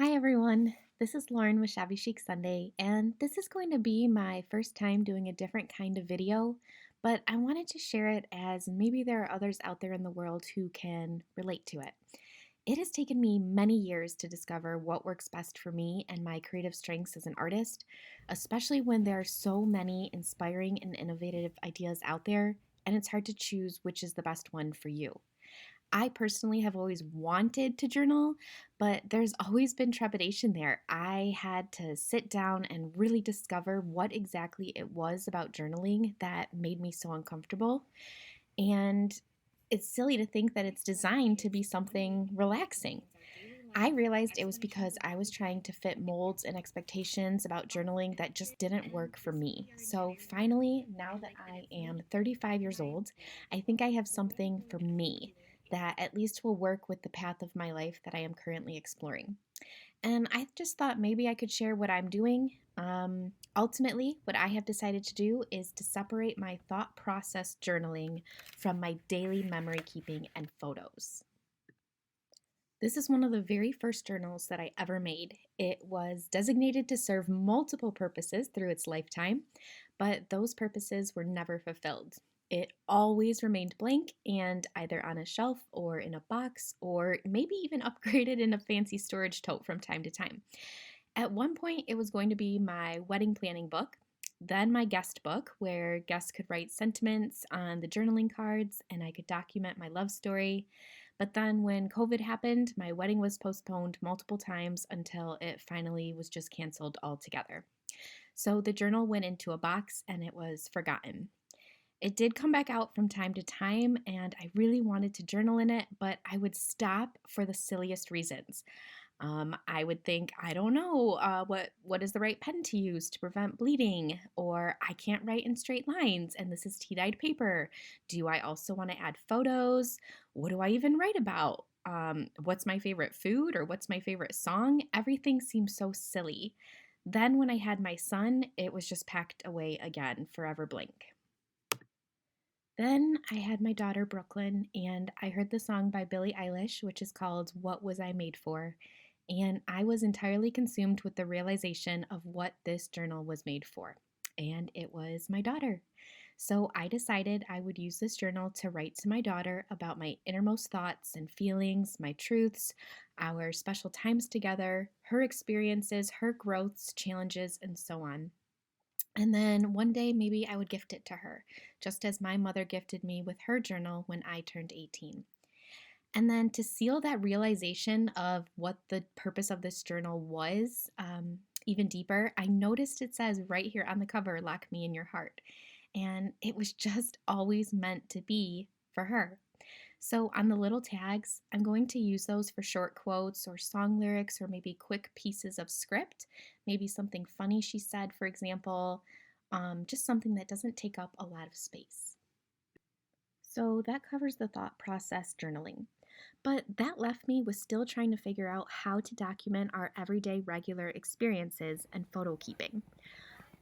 Hi everyone, this is Lauren with Shabby Chic Sunday, and this is going to be my first time doing a different kind of video, but I wanted to share it as maybe there are others out there in the world who can relate to it. It has taken me many years to discover what works best for me and my creative strengths as an artist, especially when there are so many inspiring and innovative ideas out there, and it's hard to choose which is the best one for you. I personally have always wanted to journal, but there's always been trepidation there. I had to sit down and really discover what exactly it was about journaling that made me so uncomfortable. And it's silly to think that it's designed to be something relaxing. I realized it was because I was trying to fit molds and expectations about journaling that just didn't work for me. So finally, now that I am 35 years old, I think I have something for me that at least will work with the path of my life that I am currently exploring. And I just thought maybe I could share what I'm doing. Ultimately, what I have decided to do is to separate my thought process journaling from my daily memory keeping and photos. This is one of the very first journals that I ever made. It was designated to serve multiple purposes through its lifetime, but those purposes were never fulfilled. It always remained blank and either on a shelf or in a box or maybe even upgraded in a fancy storage tote from time to time. At one point, it was going to be my wedding planning book, then my guest book, where guests could write sentiments on the journaling cards and I could document my love story. But then when COVID happened, my wedding was postponed multiple times until it finally was just canceled altogether. So the journal went into a box and it was forgotten. It did come back out from time to time, and I really wanted to journal in it, but I would stop for the silliest reasons. I would think, I don't know, what is the right pen to use to prevent bleeding, or I can't write in straight lines, and this is tea-dyed paper. Do I also want to add photos? What do I even write about? What's my favorite food, or what's my favorite song? Everything seems so silly. Then when I had my son, it was just packed away again, forever blank. Then I had my daughter Brooklyn, and I heard the song by Billie Eilish, which is called What Was I Made For? And I was entirely consumed with the realization of what this journal was made for. And it was my daughter. So I decided I would use this journal to write to my daughter about my innermost thoughts and feelings, my truths, our special times together, her experiences, her growths, challenges, and so on. And then one day, maybe I would gift it to her, just as my mother gifted me with her journal when I turned 18. And then to seal that realization of what the purpose of this journal was even deeper, I noticed it says right here on the cover, Lock Me in Your Heart. And it was just always meant to be for her. So on the little tags, I'm going to use those for short quotes or song lyrics or maybe quick pieces of script, maybe something funny she said, for example, just something that doesn't take up a lot of space. So that covers the thought process journaling. But that left me with still trying to figure out how to document our everyday regular experiences and photo keeping.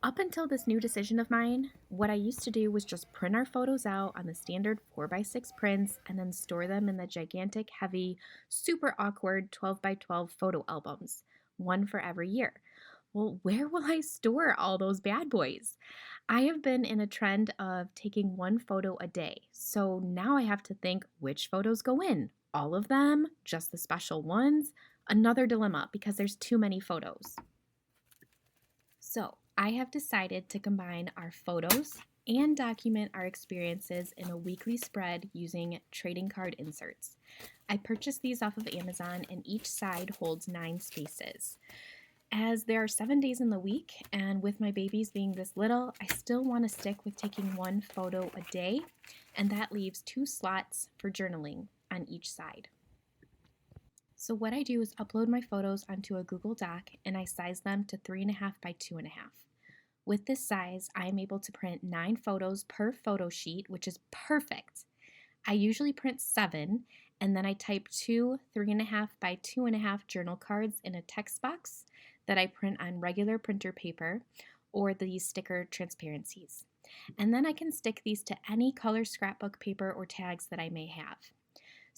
Up until this new decision of mine, what I used to do was just print our photos out on the standard 4x6 prints and then store them in the gigantic, heavy, super awkward 12x12 photo albums, one for every year. Well, where will I store all those bad boys? I have been in a trend of taking one photo a day, so now I have to think which photos go in. All of them? Just the special ones? Another dilemma because there's too many photos. So, I have decided to combine our photos and document our experiences in a weekly spread using trading card inserts. I purchased these off of Amazon, and each side holds 9 spaces. As there are 7 days in the week, and with my babies being this little, I still want to stick with taking one photo a day, and that leaves 2 slots for journaling on each side. So what I do is upload my photos onto a Google Doc and I size them to 3.5 by 2.5. With this size, I am able to print 9 photos per photo sheet, which is perfect. I usually print 7, and then I type 2 3.5 by 2.5 journal cards in a text box that I print on regular printer paper or these sticker transparencies. And then I can stick these to any color scrapbook paper or tags that I may have.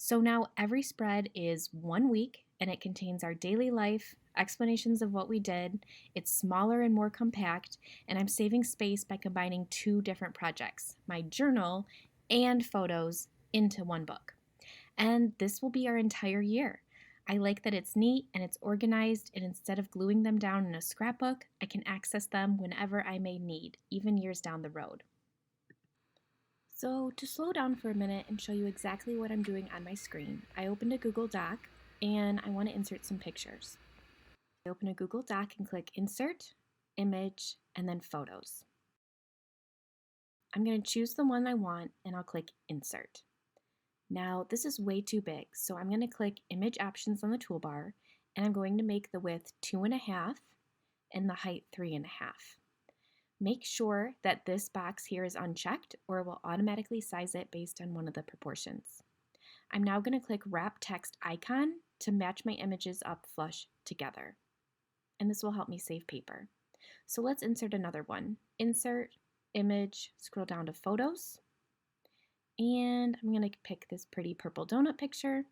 So now every spread is 1 week and it contains our daily life, explanations of what we did. It's smaller and more compact, and I'm saving space by combining two different projects, my journal and photos, into one book. And this will be our entire year. I like that it's neat and it's organized, and instead of gluing them down in a scrapbook, I can access them whenever I may need, even years down the road. So to slow down for a minute and show you exactly what I'm doing on my screen, I opened a Google Doc and I want to insert some pictures. I open a Google Doc and click Insert, Image, and then Photos. I'm going to choose the one I want and I'll click Insert. Now this is way too big, so I'm going to click Image Options on the toolbar and I'm going to make the width 2.5 and the height 3.5. Make sure that this box here is unchecked or it will automatically size it based on one of the proportions. I'm now going to click Wrap Text Icon to match my images up flush together. And this will help me save paper. So let's insert another one. Insert, Image, scroll down to Photos. And I'm going to pick this pretty purple donut picture.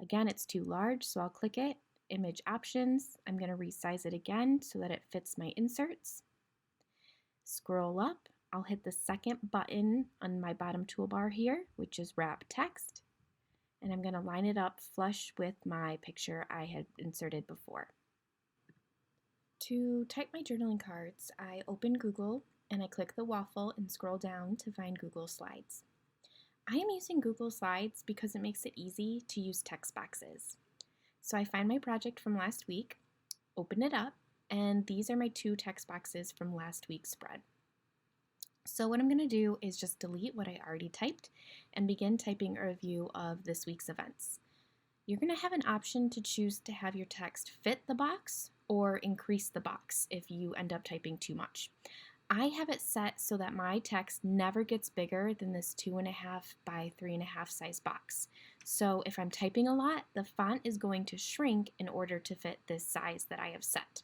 Again, it's too large, so I'll click it. Image Options. I'm going to resize it again so that it fits my inserts. Scroll up, I'll hit the second button on my bottom toolbar here, which is Wrap Text, and I'm going to line it up flush with my picture I had inserted before. To type my journaling cards, I open Google and I click the waffle and scroll down to find Google Slides. I am using Google Slides because it makes it easy to use text boxes. So I find my project from last week, open it up, and these are my two text boxes from last week's spread. So what I'm going to do is just delete what I already typed and begin typing a review of this week's events. You're going to have an option to choose to have your text fit the box or increase the box if you end up typing too much. I have it set so that my text never gets bigger than this 2.5 by 3.5 size box. So if I'm typing a lot, the font is going to shrink in order to fit this size that I have set.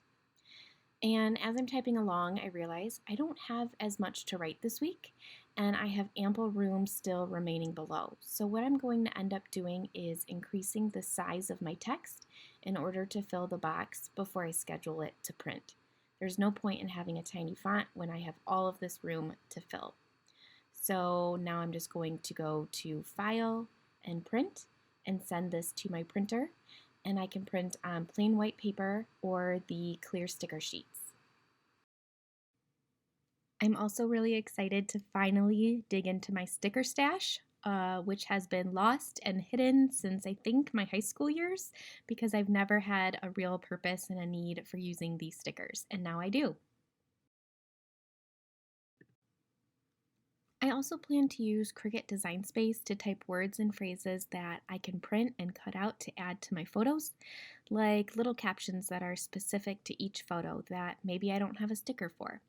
And as I'm typing along, I realize I don't have as much to write this week, and I have ample room still remaining below. So what I'm going to end up doing is increasing the size of my text in order to fill the box before I schedule it to print. There's no point in having a tiny font when I have all of this room to fill. So now I'm just going to go to File and Print and send this to my printer. And I can print on plain white paper or the clear sticker sheets. I'm also really excited to finally dig into my sticker stash, which has been lost and hidden since I think my high school years, because I've never had a real purpose and a need for using these stickers, and now I do. I also plan to use Cricut Design Space to type words and phrases that I can print and cut out to add to my photos, like little captions that are specific to each photo that maybe I don't have a sticker for.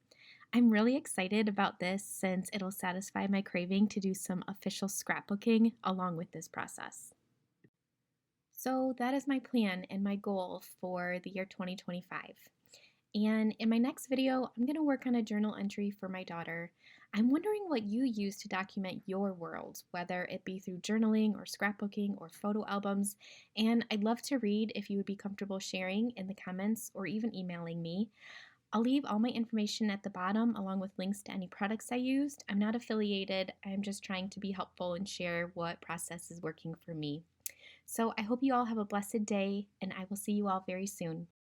I'm really excited about this since it'll satisfy my craving to do some official scrapbooking along with this process. So that is my plan and my goal for the year 2025. And in my next video, I'm going to work on a journal entry for my daughter. I'm wondering what you use to document your world, whether it be through journaling or scrapbooking or photo albums. And I'd love to read if you would be comfortable sharing in the comments or even emailing me. I'll leave all my information at the bottom along with links to any products I used. I'm not affiliated. I'm just trying to be helpful and share what process is working for me. So I hope you all have a blessed day, and I will see you all very soon.